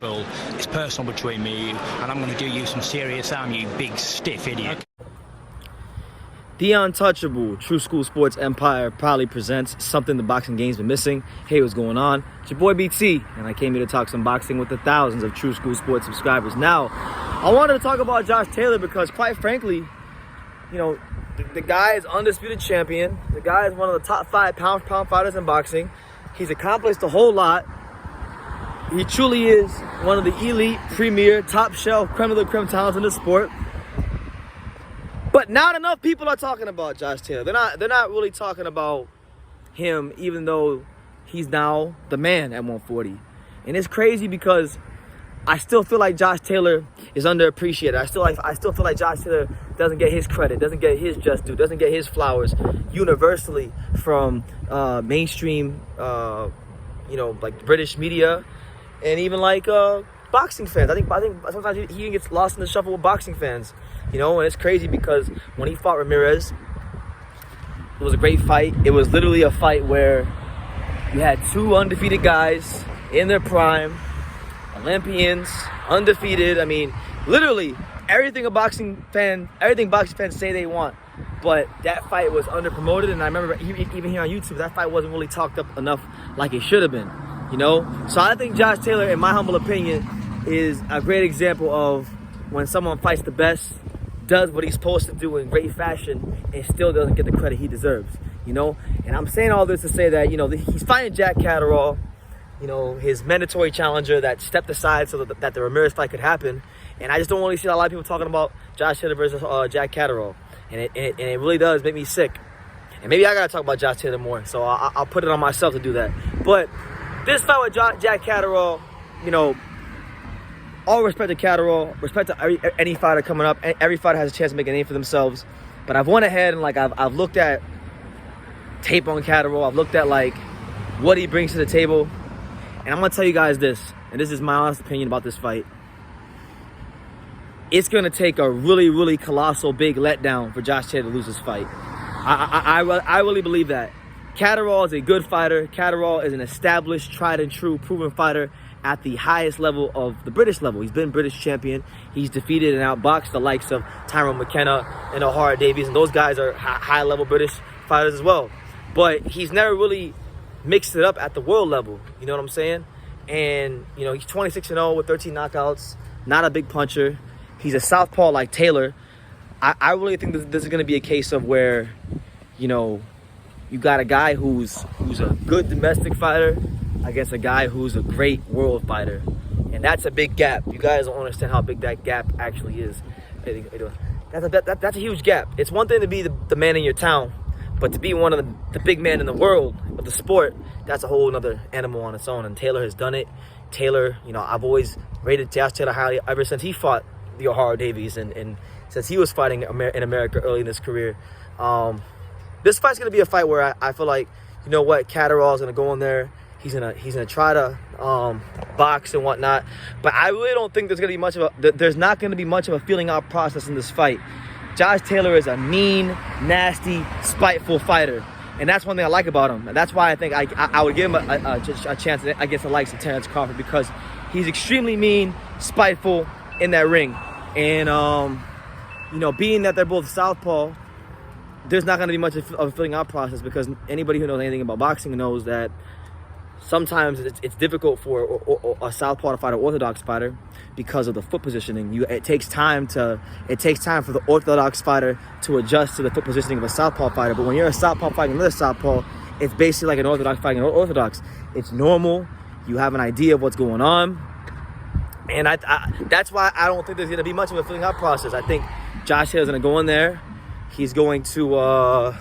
It's personal between me and you, and I'm going to do you some serious harm, you big stiff idiot. The Untouchable True School Sports Empire proudly presents something the boxing game's been missing. Hey, what's going on? It's your boy BT, and I came here to talk some boxing with the thousands of True School Sports subscribers. Now, I wanted to talk about Josh Taylor because, quite frankly, you know, the guy is undisputed champion. The guy is one of the top 5 pound-for-pound fighters in boxing. He's accomplished a whole lot. He truly is one of the elite, premier, top shelf, creme de la creme talents in the sport. But not enough people are talking about Josh Taylor. They're not really talking about him, even though he's now the man at 140. And it's crazy because I still feel like Josh Taylor is underappreciated. I still feel like Josh Taylor doesn't get his credit, doesn't get his just due, doesn't get his flowers universally from mainstream, like British media. And even like boxing fans. I think sometimes he gets lost in the shuffle with boxing fans. You know, and it's crazy because when he fought Ramirez, it was a great fight. It was literally a fight where you had 2 undefeated guys in their prime, Olympians, undefeated. I mean, literally everything boxing fans say they want. But that fight was underpromoted, and I remember even here on YouTube, that fight wasn't really talked up enough like it should have been. You know, so I think Josh Taylor, in my humble opinion, is a great example of when someone fights the best, does what he's supposed to do in great fashion, and still doesn't get the credit he deserves. You know, and I'm saying all this to say that, you know, he's fighting Jack Catterall, you know, his mandatory challenger that stepped aside so that the Ramirez fight could happen. And I just don't really see a lot of people talking about Josh Taylor versus Jack Catterall, and it really does make me sick. And maybe I gotta talk about Josh Taylor more, so I'll put it on myself to do that. But this fight with Jack Catterall, you know, all respect to Catterall, respect to any fighter coming up. Every fighter has a chance to make a name for themselves. But I've went ahead and I've looked at tape on Catterall. I've looked at what he brings to the table, and I'm gonna tell you guys this, and this is my honest opinion about this fight. It's gonna take a really, really colossal, big letdown for Josh Taylor to lose this fight. I really believe that. Catterall is a good fighter. Catterall is an established, tried and true, proven fighter at the highest level of the British level. He's been British champion. He's defeated and outboxed the likes of Tyrone McKenna and O'Hara Davies, and those guys are high-level British fighters as well. But he's never really mixed it up at the world level. You know what I'm saying? And, you know, he's 26-0 with 13 knockouts, not a big puncher. He's a southpaw like Taylor. I really think this is going to be a case of where, you know, you got a guy who's a good domestic fighter against a guy who's a great world fighter. And that's a big gap. You guys don't understand how big that gap actually is. That's a huge gap. It's one thing to be the man in your town, but to be one of the big men in the world of the sport, that's a whole other animal on its own. And Taylor has done it. Taylor, you know, I've always rated Josh Taylor highly ever since he fought the O'Hara Davies and since he was fighting in America early in his career. This fight's gonna be a fight where I feel like, you know what, Catterall is gonna go in there. He's gonna try to box and whatnot, but I really don't think there's not gonna be much of a feeling out process in this fight. Josh Taylor is a mean, nasty, spiteful fighter, and that's one thing I like about him. And that's why I think I would give him a chance against the likes of Terrence Crawford, because he's extremely mean, spiteful in that ring. And you know, being that they're both southpaw, there's not going to be much of a filling out process, because anybody who knows anything about boxing knows that sometimes it's difficult for a southpaw to fight an orthodox fighter because of the foot positioning. It takes time for the orthodox fighter to adjust to the foot positioning of a southpaw fighter. But when you're a southpaw fighting another southpaw, it's basically like an orthodox fighting an orthodox. It's normal. You have an idea of what's going on. And that's why I don't think there's going to be much of a filling out process. I think Josh Taylor's going to go in there. He's going to,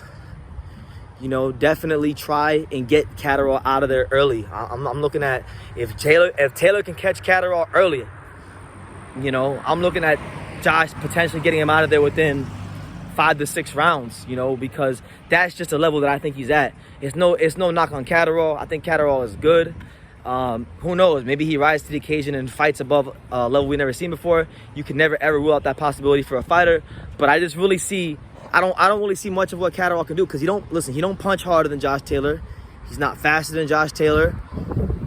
you know, definitely try and get Catterall out of there early. I'm looking at if Taylor can catch Catterall early, you know, I'm looking at Josh potentially getting him out of there within 5 to 6 rounds, you know, because that's just a level that I think he's at. It's no knock on Catterall. I think Catterall is good. Who knows? Maybe he rises to the occasion and fights above a level we've never seen before. You can never ever rule out that possibility for a fighter. But I just really see. I don't really see much of what Catterall can do, because he don't punch harder than Josh Taylor. He's not faster than Josh Taylor.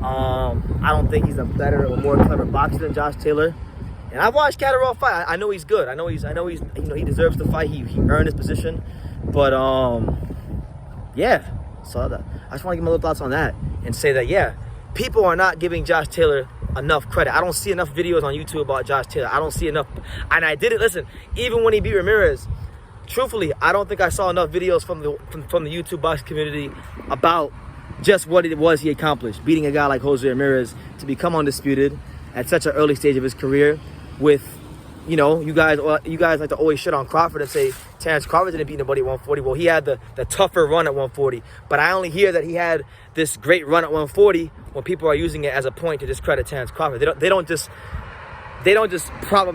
I don't think he's a better or more clever boxer than Josh Taylor. And I've watched Catterall fight. I know he's good. I know he's he deserves to fight. He earned his position. But yeah. So I just want to give my little thoughts on that and say that, yeah, people are not giving Josh Taylor enough credit. I don't see enough videos on YouTube about Josh Taylor. I don't see enough. And I didn't listen. Even when he beat Ramirez, truthfully, I don't think I saw enough videos from the YouTube boxing community about just what it was he accomplished, beating a guy like Jose Ramirez to become undisputed at such an early stage of his career. With, you know, you guys like to always shit on Crawford and say Terrence Crawford didn't beat nobody at 140. Well, he had the tougher run at 140, but I only hear that he had this great run at 140 when people are using it as a point to discredit Terrence Crawford. They don't just prop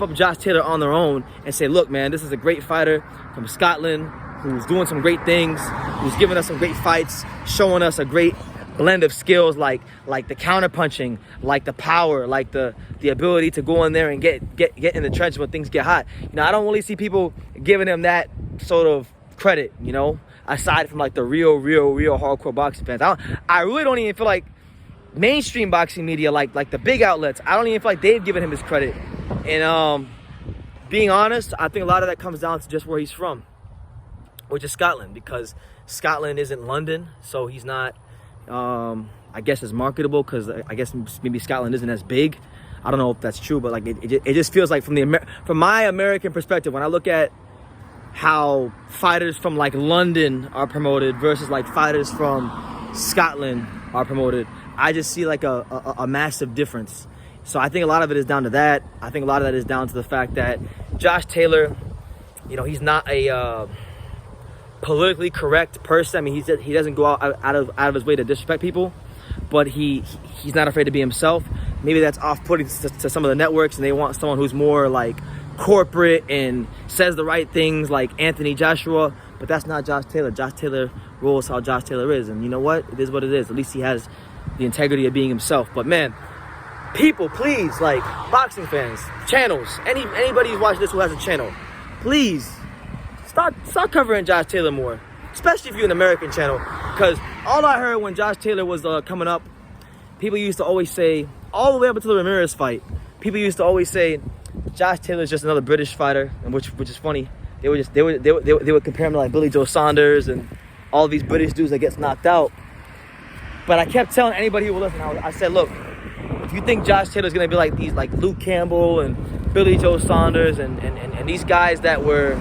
up Josh Taylor on their own and say, look, man, this is a great fighter from Scotland who's doing some great things, who's giving us some great fights, showing us a great blend of skills like the counter punching, like the power, like the ability to go in there and get in the trench when things get hot. You know, I don't really see people giving him that sort of credit, you know, aside from like the real hardcore boxing fans. I really don't even feel like mainstream boxing media, like the big outlets, I don't even feel like they've given him his credit. And being honest, I think a lot of that comes down to just where he's from, which is Scotland, because Scotland isn't London, so he's not I guess as marketable, because I guess maybe Scotland isn't as big. I don't know if that's true, but like it just feels like from my American perspective, when I look at how fighters from like London are promoted versus like fighters from Scotland are promoted, I just see like a massive difference. So I think a lot of it is down to that. I think a lot of that is down to the fact that Josh Taylor, you know, he's not a politically correct person. I mean, he doesn't go out of his way to disrespect people, but he's not afraid to be himself. Maybe that's off-putting to some of the networks, and they want someone who's more like corporate and says the right things, like Anthony Joshua. But that's not Josh Taylor. Josh Taylor rolls how Josh Taylor is, and you know what? It is what it is. At least he has the integrity of being himself. But man, people, please, like boxing fans, channels, anybody who's watching this who has a channel, please. Start covering Josh Taylor more, especially if you're an American channel. Because all I heard when Josh Taylor was coming up, people used to always say, all the way up until the Ramirez fight, people used to always say, Josh Taylor's just another British fighter, and which is funny. They would compare him to like Billy Joe Saunders and all these British dudes that gets knocked out. But I kept telling anybody who would listen, I said, look, if you think Josh Taylor's gonna be like these like Luke Campbell and Billy Joe Saunders and these guys that were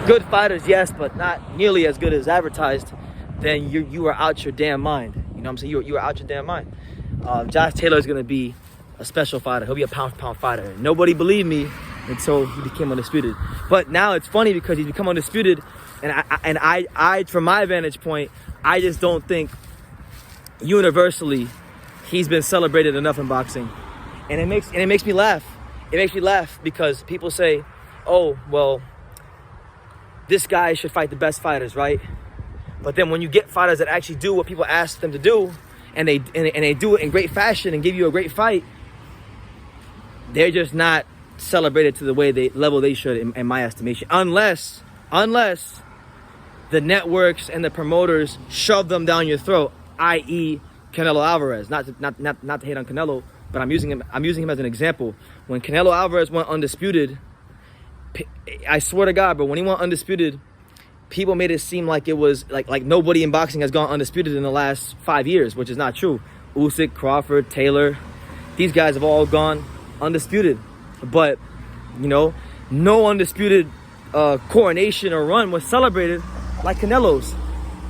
good fighters, yes, but not nearly as good as advertised, then you are out your damn mind. You know what I'm saying? You are out your damn mind. Josh Taylor is going to be a special fighter. He'll be a pound-for-pound fighter. Nobody believed me until he became undisputed. But now it's funny because he's become undisputed, and I from my vantage point, I just don't think universally he's been celebrated enough in boxing. And it makes me laugh. It makes me laugh because people say, oh, well, this guy should fight the best fighters, right? But then when you get fighters that actually do what people ask them to do, and they do it in great fashion and give you a great fight, they're just not celebrated to the level they should, in my estimation. Unless the networks and the promoters shove them down your throat, i.e. Canelo Alvarez. Not to hate on Canelo, but I'm using him as an example. When Canelo Alvarez went undisputed, I swear to God, but when he went undisputed, people made it seem like it was like nobody in boxing has gone undisputed in the last 5 years, which is not true. Usyk, Crawford, Taylor, these guys have all gone undisputed. But, you know, no undisputed coronation or run was celebrated like Canelo's.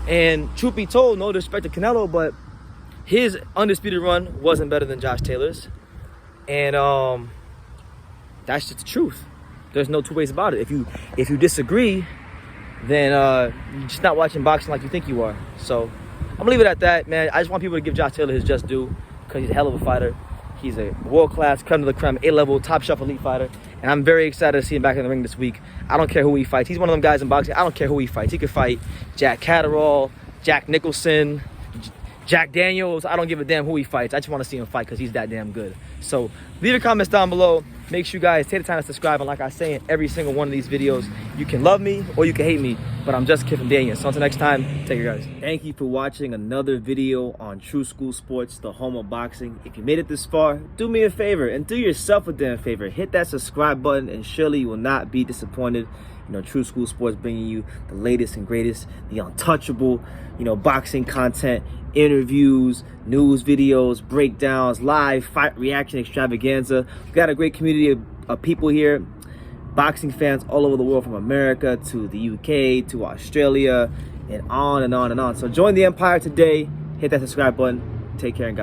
And truth be told, no disrespect to Canelo, but his undisputed run wasn't better than Josh Taylor's. And that's just the truth. There's no two ways about it. If you disagree, then you're just not watching boxing like you think you are. So I'm gonna leave it at that, man. I just want people to give Josh Taylor his just due because he's a hell of a fighter. He's a world-class, creme de la creme, A-level, top-shelf elite fighter. And I'm very excited to see him back in the ring this week. I don't care who he fights. He's one of them guys in boxing. I don't care who he fights. He could fight Jack Catterall, Jack Nicholson, Jack Daniels. I don't give a damn who he fights. I just want to see him fight because he's that damn good. So leave your comments down below. Make sure you guys take the time to subscribe. And like I say in every single one of these videos, you can love me or you can hate me, but I'm just Kip from Daniel. So until next time, take care, guys. Thank you for watching another video on True School Sports, the home of boxing. If you made it this far, do me a favor and do yourself a damn favor. Hit that subscribe button and surely you will not be disappointed. You know, True School Sports bringing you the latest and greatest, the untouchable, you know, boxing content, interviews, news videos, breakdowns, live fight reaction extravaganza. We've got a great community of people here, boxing fans all over the world, from America to the UK to Australia and on and on and on. So join the empire today. Hit that subscribe button. Take care and God bless.